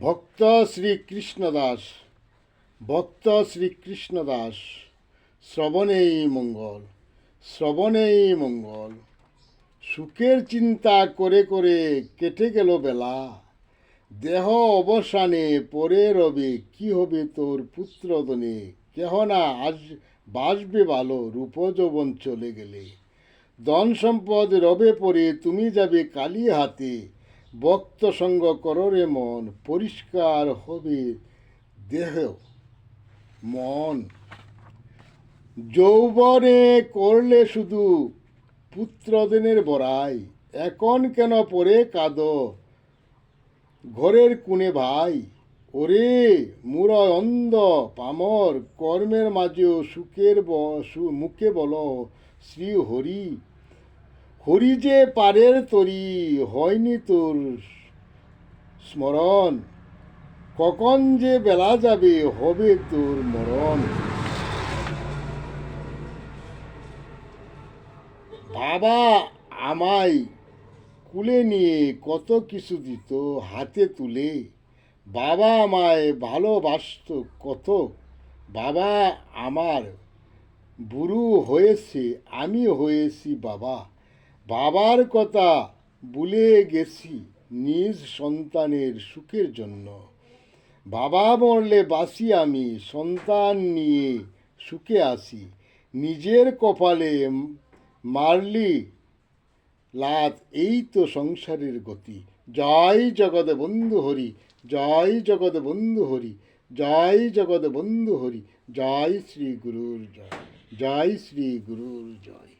ভক্ত শ্রীকৃষ্ণ দাস, ভক্ত শ্রীকৃষ্ণ দাস, শ্রবণেই মঙ্গল, শ্রবণেই মঙ্গল। সুখের চিন্তা করে করে কেটে গেল বেলা, দেহ অবসানে পরে রবে কি হবে তোর পুত্রদনে, কেহ না আজ বাসবে ভালো রূপ যৌবন চলে গেলে। ধন সম্পদ রবে পরে তুমি যাবে কালি হাতে, ভক্ত সঙ্গ কররে মন পরিষ্কার হবে দেহ মন। যৌবনে করলে শুধু পুত্রদিনের বড়াই, এখন কেন পরে কাঁদো ঘরের কুনে ভাই। ওরে মুরা অন্ধ পামর, কর্মের মাঝেও সুখের মুখে বলো শ্রী হরি। হরি যে পারের তরি হয়নি তোর স্মরণ, কখন যে বেলা যাবে হবে তোর মরণ। বাবা আমায় কুলে নিয়ে কত কিছু দিত হাতে তুলে, বাবা আমায় ভালোবাসত কত। বাবা আমার বুড়ো হয়েছে, আমি হয়েছি বাবা। বাবার কথা ভুলে গেছি নিজ সন্তানের সুখের জন্য। বাবা মরলে বাঁচি আমি, সন্তান নিয়ে সুখে আসি। নিজের কপালে মারলি লাত, এই তো সংসারের গতি। জয় জগৎ বন্ধু হরি, জয় জগৎ বন্ধু হরি, জয় জগৎ বন্ধু হরি, জয় শ্রী গুরুর জয়, জয় শ্রী গুরুর জয়।